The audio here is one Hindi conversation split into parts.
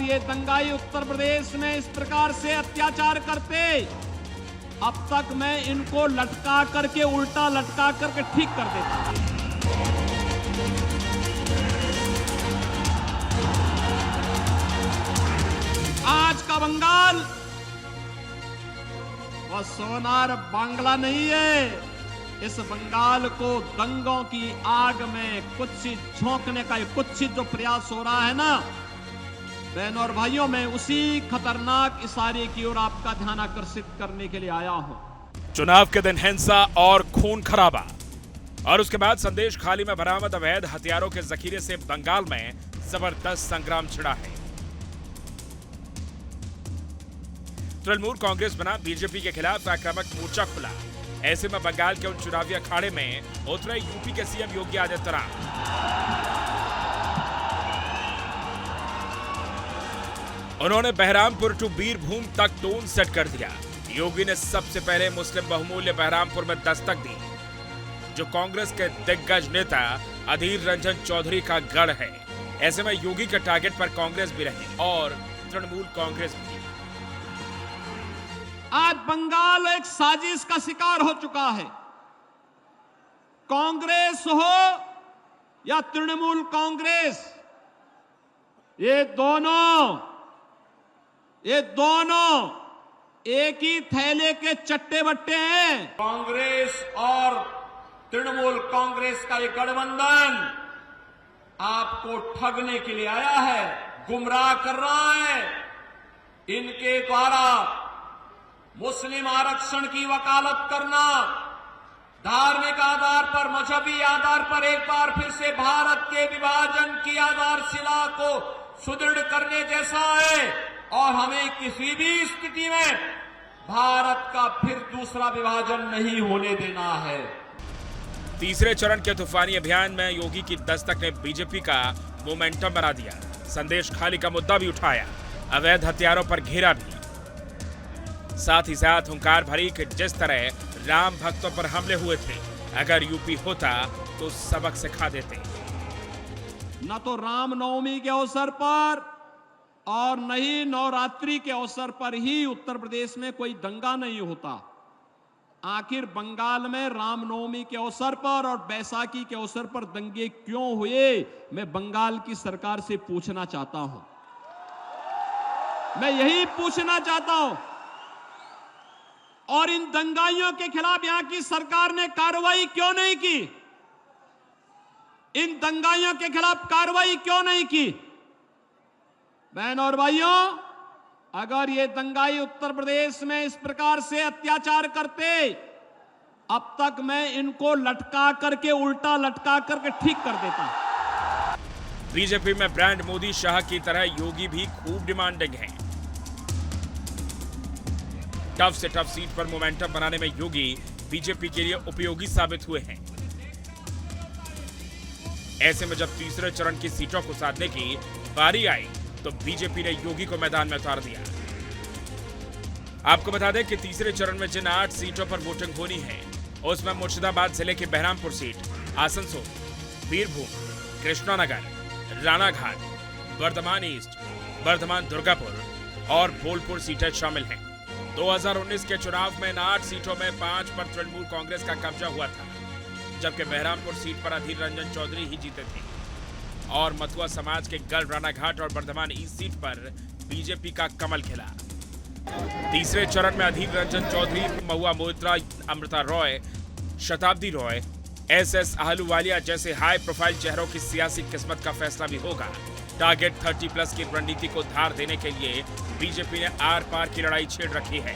अगर ये दंगाई उत्तर प्रदेश में इस प्रकार से अत्याचार करते, अब तक मैं इनको लटका करके, उल्टा लटका करके ठीक कर देता। आज का बंगाल वह सोनार बांग्ला नहीं है। इस बंगाल को दंगों की आग में कुत्सित झोंकने का कुत्सित जो प्रयास हो रहा है ना, बहनों और भाइयों, मैं उसी खतरनाक इशारे की ओर आपका ध्यान आकर्षित करने के लिए आया हूं। चुनाव के दिन हिंसा और खून खराबा और उसके बाद संदेश खाली में बरामद अवैध हथियारों के जखीरे से बंगाल में जबरदस्त संग्राम छिड़ा है। तृणमूल कांग्रेस बना बीजेपी के खिलाफ आक्रामक मोर्चा खुला। ऐसे में बंगाल के उन चुनावी अखाड़े में उतरे यूपी के सीएम योगी आदित्यनाथ। उन्होंने बहरामपुर टू बीरभूम तक टोन सेट कर दिया। योगी ने सबसे पहले मुस्लिम बहुमूल्य बहरामपुर में दस्तक दी, जो कांग्रेस के दिग्गज नेता अधीर रंजन चौधरी का गढ़ है। ऐसे में योगी के टारगेट पर कांग्रेस भी रही और तृणमूल कांग्रेस भी। आज बंगाल एक साजिश का शिकार हो चुका है। कांग्रेस हो या तृणमूल कांग्रेस, ये दोनों एक ही थैले के चट्टे बट्टे हैं। कांग्रेस और तृणमूल कांग्रेस का ये गठबंधन आपको ठगने के लिए आया है, गुमराह कर रहा है। इनके द्वारा मुस्लिम आरक्षण की वकालत करना, धार्मिक आधार पर, मजहबी आधार पर एक बार फिर से भारत के विभाजन की आधारशिला को सुदृढ़ करने जैसा है और हमें किसी भी स्थिति में भारत का फिर दूसरा विभाजन नहीं होने देना है। तीसरे चरण के तूफानी अभियान में योगी की दस्तक ने बीजेपी का मोमेंटम बना दिया। संदेश खाली का मुद्दा भी उठाया, अवैध हथियारों पर घेरा भी, साथ ही साथ हुंकार भरी कि जिस तरह राम भक्तों पर हमले हुए थे, अगर यूपी होता तो सबक सिखा देते। न तो रामनवमी के अवसर पर और न ही नवरात्रि के अवसर पर ही उत्तर प्रदेश में कोई दंगा नहीं होता। आखिर बंगाल में रामनवमी के अवसर पर और बैसाखी के अवसर पर दंगे क्यों हुए, मैं बंगाल की सरकार से पूछना चाहता हूं। मैं यही पूछना चाहता हूं। और इन दंगाइयों के खिलाफ यहां की सरकार ने कार्रवाई क्यों नहीं की? इन दंगाइयों के खिलाफ कार्रवाई क्यों नहीं की? बहनों और भाइयों, अगर ये दंगाई उत्तर प्रदेश में इस प्रकार से अत्याचार करते, अब तक मैं इनको लटका करके, उल्टा लटका करके ठीक कर देता। बीजेपी में ब्रांड मोदी शाह की तरह योगी भी खूब डिमांडिंग है। टफ से टफ सीट पर मोमेंटम बनाने में योगी बीजेपी के लिए उपयोगी साबित हुए हैं। ऐसे में जब तीसरे चरण की सीटों को साधने की बारी आई तो बीजेपी ने योगी को मैदान में उतार दिया। आपको बता दें कि तीसरे चरण में जिन 8 सीटों पर वोटिंग होनी है, उसमें मुर्शिदाबाद जिले की बहरामपुर सीट, आसनसोल, बीरभूम, कृष्णानगर, रानाघाट, बर्धमान ईस्ट, बर्धमान दुर्गापुर और बोलपुर सीटें शामिल हैं। 2019 के चुनाव में इन 8 सीटों में 5 पर तृणमूल कांग्रेस का कब्जा हुआ था, जबकि बहरामपुर सीट पर अधीर रंजन चौधरी ही जीते थे और मथुआ समाज के गढ़, रानाघाट और बर्धमान ईस्ट सीट पर बीजेपी का कमल खिला। तीसरे चरण में अधीर रंजन चौधरी, महुआ मोइत्रा, अमृता रॉय, शताब्दी रॉय, एसएस आहलूवालिया जैसे हाई प्रोफाइल चेहरों की सियासी किस्मत का फैसला भी होगा। टारगेट 30+ की रणनीति को धार देने के लिए बीजेपी ने आर पार की लड़ाई छेड़ रखी है।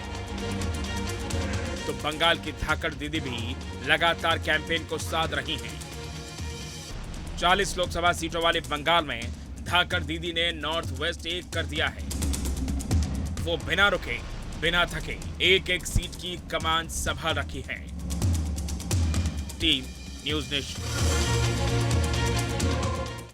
तो बंगाल की धाकड़ दीदी भी लगातार कैंपेन को साध रही हैं। 40 लोकसभा सीटों वाले बंगाल में धाकड़ दीदी ने नॉर्थ वेस्ट एक कर दिया है। वो बिना रुके, बिना थके एक सीट की कमान संभाल रखी है। Team news nation.